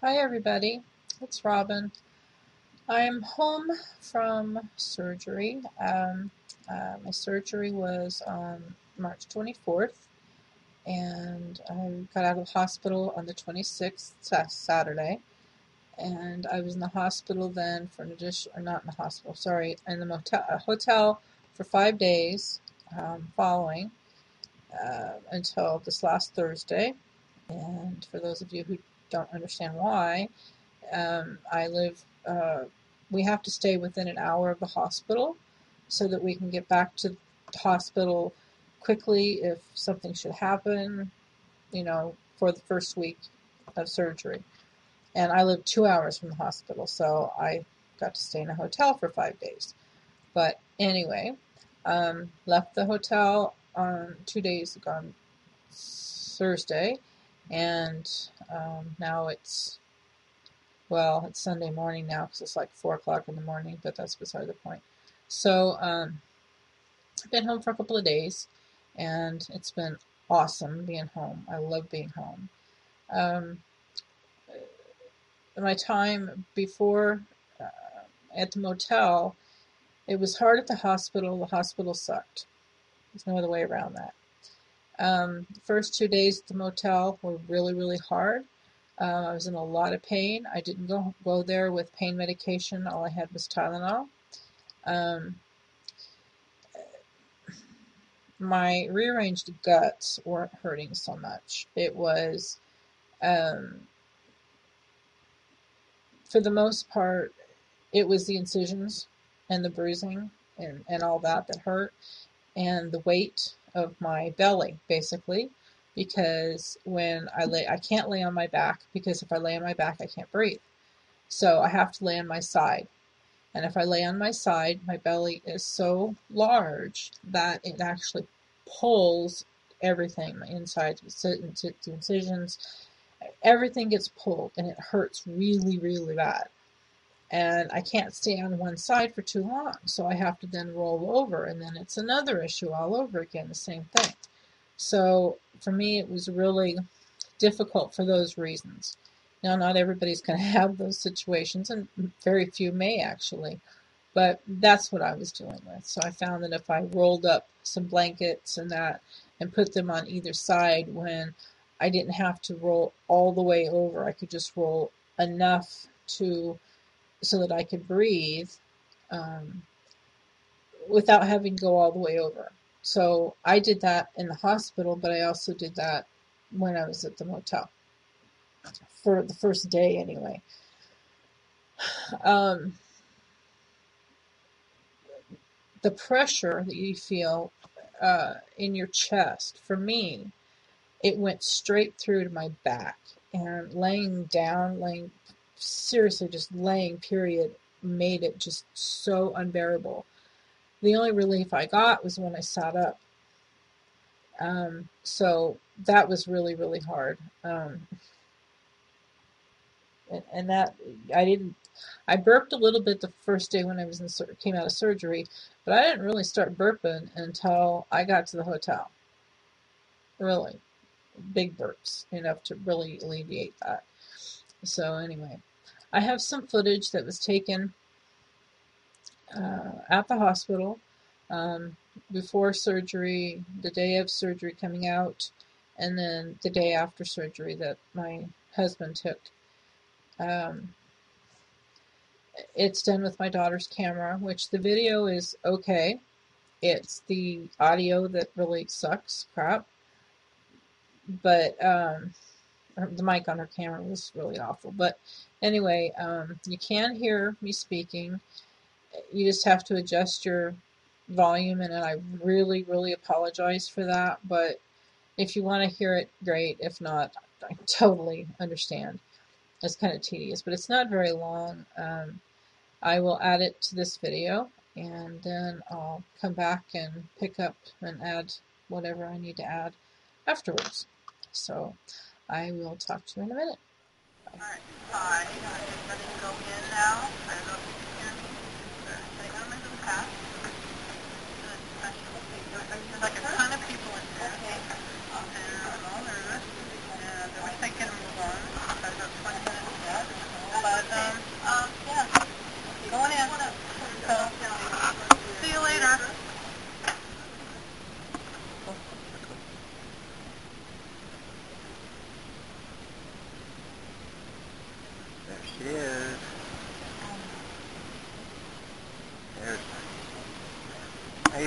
Hi everybody, it's Robin. I'm home from surgery. My surgery was on March 24th, and I got out of the hospital on the 26th, Saturday. And I was in the hospital then for an additional, or not in the hospital, sorry, in the hotel for 5 days following until this last Thursday. And for those of you who don't understand why, I live, we have to stay within an hour of the hospital so that we can get back to the hospital quickly if something should happen, for the first week of surgery. And I live 2 hours from the hospital, so I got to stay in a hotel for 5 days. But anyway, left the hotel on 2 days ago on Thursday, and now it's Sunday morning now because it's like 4 o'clock in the morning, but that's beside the point. So I've been home for a couple of days, and it's been awesome being home. I love being home. My time before at the motel, it was hard at the hospital. The hospital sucked. There's no other way around that. The first 2 days at the motel were really, really hard. I was in a lot of pain. I didn't go there with pain medication. All I had was Tylenol. My rearranged guts weren't hurting so much. It was, for the most part, it was the incisions and the bruising and all that hurt, and the weight of my belly, basically, because when I can't lay on my back, because if I lay on my back, I can't breathe. So I have to lay on my side. And if I lay on my side, my belly is so large that it actually pulls everything, my insides, the incisions, everything gets pulled, and it hurts really, really bad. And I can't stay on one side for too long, so I have to then roll over, and then it's another issue all over again, the same thing. So for me, it was really difficult for those reasons. Now, not everybody's going to have those situations, and very few may actually, but that's what I was dealing with. So I found that if I rolled up some blankets and that and put them on either side, when I didn't have to roll all the way over, I could just roll enough so that I could breathe without having to go all the way over. So I did that in the hospital, but I also did that when I was at the motel for the first day anyway. The pressure that you feel in your chest, for me, it went straight through to my back, and seriously, just laying, period, made it just so unbearable. The only relief I got was when I sat up. So that was really, really hard. And that I burped a little bit the first day when I came out of surgery, but I didn't really start burping until I got to the hotel. Really big burps, enough to really alleviate that. So anyway, I have some footage that was taken at the hospital before surgery, the day of surgery coming out, and then the day after surgery that my husband took. It's done with my daughter's camera, which the video is okay. It's the audio that really sucks crap. But the mic on her camera was really awful. But anyway, you can hear me speaking. You just have to adjust your volume, and I really, really apologize for that. But if you want to hear it, great. If not, I totally understand. It's kind of tedious, but it's not very long. I will add it to this video, and then I'll come back and pick up and add whatever I need to add afterwards. So I will talk to you in a minute. Bye. Alright, hi. I'm just ready to go in now. I don't know if you can hear me. Hang on, I'm going to pass. There's like a ton of people in there. Okay. And I'm all nervous. And I was thinking to move on. I've got 20 minutes left.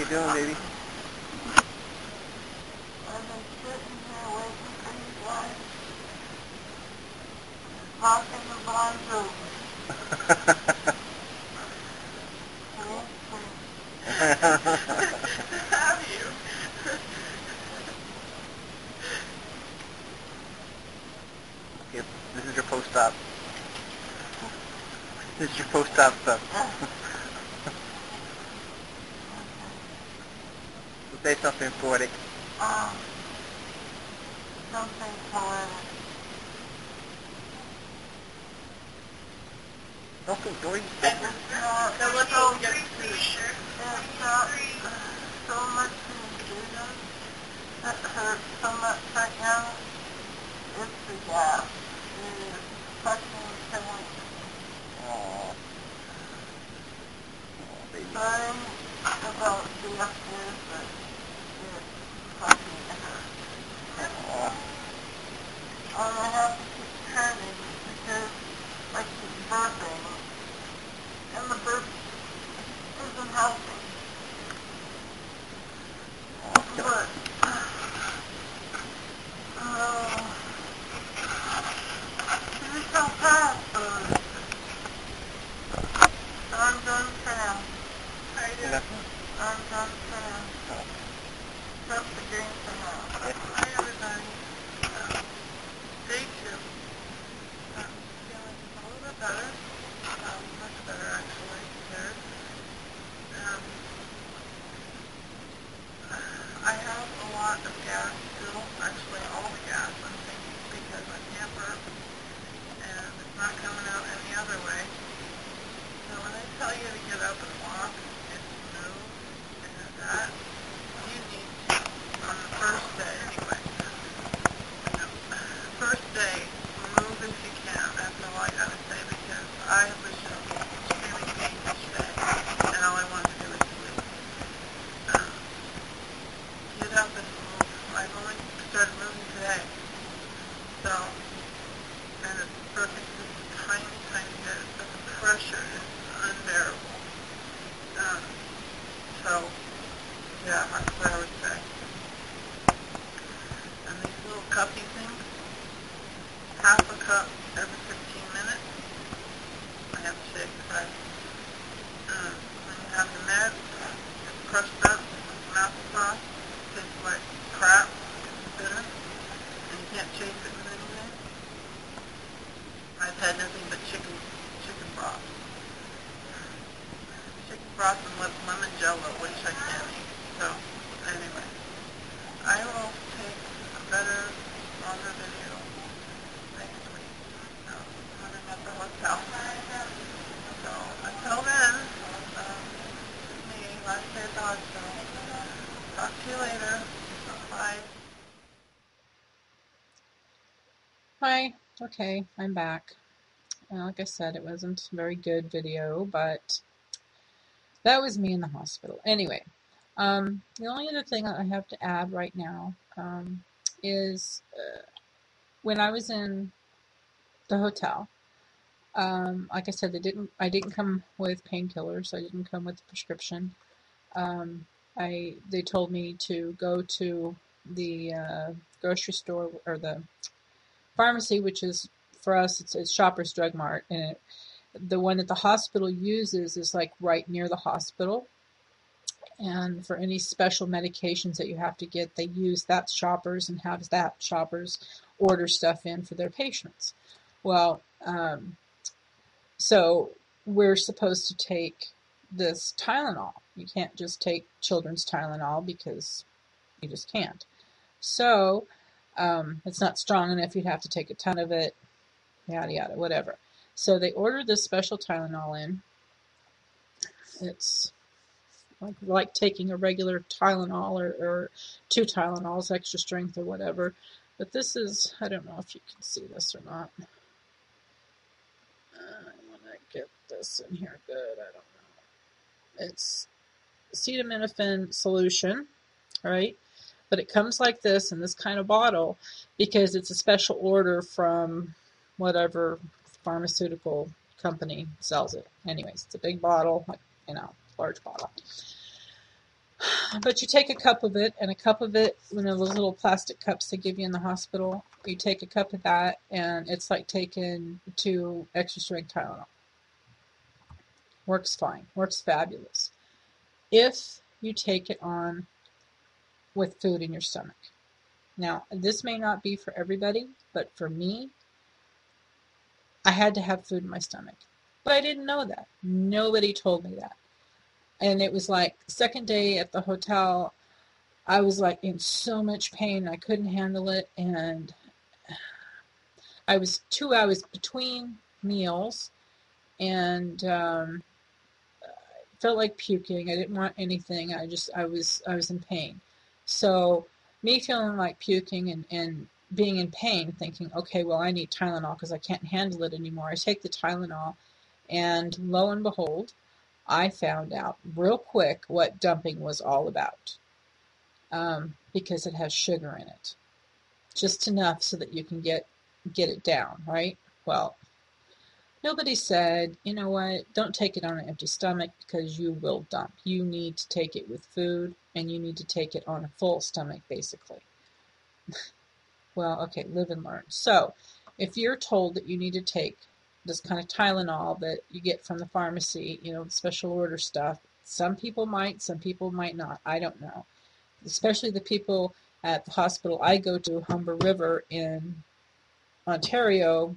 doing, baby? I've been sitting here waiting for you guys. Locking the blinds open. Have you? Yep, this is your post-op. This is your post-op stuff. Say something poetic. Something poetic. Something joyous. It's not so much confusion that hurts so much right now. It's the gas. It is fucking killing me. Aww. Oh, baby. Sorry about the upstairs, but it's fucking hurts. Aww. I have to keep turning because I keep burping, and the burp isn't helping. But, you're so fast, I'm done for now. How you doing? I'm done for now. Stop the game for now. Hi, everybody. Day 2. I'm feeling a little bit better. Much better, actually. Here. I have a lot of gas still. Actually, all the gas, I'm thinking, because I can't burp. And it's not coming out any other way. So when they tell you to get up and walk and move and that, you need to, on the first day anyway. First day, move if you can. That's all I gotta say, because I was just screaming pain yesterday, and all I wanted to do was sleep. Get up and move. I've only started moving today. So, and it's working just a tiny, tiny bit, but the pressure is unbearable. So, yeah, that's what I would say. And these little cuppy things, half a cup every 15 minutes. I have to shake because when you have the meds, it's crushed up, it's applesauce, tastes like crap, it's bitter, and you can't chase it with anything. I've had nothing but chicken broth. Chicken broth and lemon jello, which I can't eat. So, anyway, I will take a better, longer video next week. When I'm at the hotel. So, until then, this is me, Last Day at the Hospital. Talk to you later. Bye. Hi. Okay, I'm back. Like I said, it wasn't a very good video, but that was me in the hospital. Anyway, the only other thing I have to add right now is when I was in the hotel, like I said, I didn't come with painkillers. I didn't come with a prescription. They told me to go to the grocery store or the pharmacy, which is for us, it's Shoppers Drug Mart, and the one that the hospital uses is like right near the hospital. And for any special medications that you have to get, they use that Shoppers and have that Shoppers order stuff in for their patients. Well, so we're supposed to take this Tylenol. You can't just take children's Tylenol because you just can't. So it's not strong enough. You'd have to take a ton of it, yada, yada, whatever. So they ordered this special Tylenol in. It's like taking a regular Tylenol or 2 Tylenols, extra strength or whatever. But this is, I don't know if you can see this or not. I want to get this in here good. I don't know. It's acetaminophen solution, right? But it comes like this in this kind of bottle because it's a special order from whatever pharmaceutical company sells it. Anyways, it's a big bottle, like, large bottle. But you take a cup of it, and a cup of it, those little plastic cups they give you in the hospital, you take a cup of that, and it's like taking 2 extra strength Tylenol. Works fine. Works fabulous. If you take it on with food in your stomach. Now, this may not be for everybody, but for me, I had to have food in my stomach. But I didn't know that. Nobody told me that. And it was like second day at the hotel, I was like in so much pain. I couldn't handle it. And I was 2 hours between meals and felt like puking. I didn't want anything. I was in pain. So me feeling like puking and being in pain, thinking, okay, well, I need Tylenol because I can't handle it anymore. I take the Tylenol, and lo and behold, I found out real quick what dumping was all about, because it has sugar in it, just enough so that you can get it down, right? Well, nobody said, you know what, don't take it on an empty stomach because you will dump. You need to take it with food, and you need to take it on a full stomach, basically. Well, okay, live and learn. So, if you're told that you need to take this kind of Tylenol that you get from the pharmacy, special order stuff, some people might, some people might not. I don't know. Especially the people at the hospital I go to, Humber River in Ontario,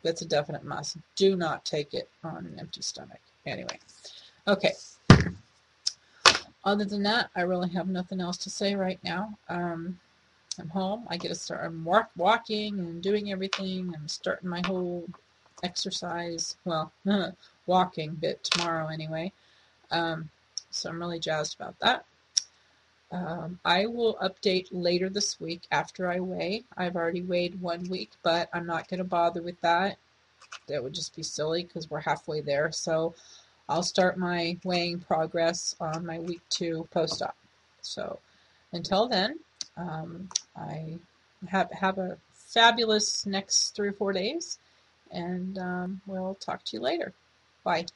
that's a definite must. Do not take it on an empty stomach. Anyway, okay. Other than that, I really have nothing else to say right now. I'm home. I get to start. I'm walking and doing everything. I'm starting my whole exercise. Well, walking bit tomorrow anyway. So I'm really jazzed about that. I will update later this week after I weigh. I've already weighed 1 week, but I'm not going to bother with that. That would just be silly because we're halfway there. So I'll start my weighing progress on my week 2 post-op. So until then, I have a fabulous next 3 or 4 days, and we'll talk to you later. Bye.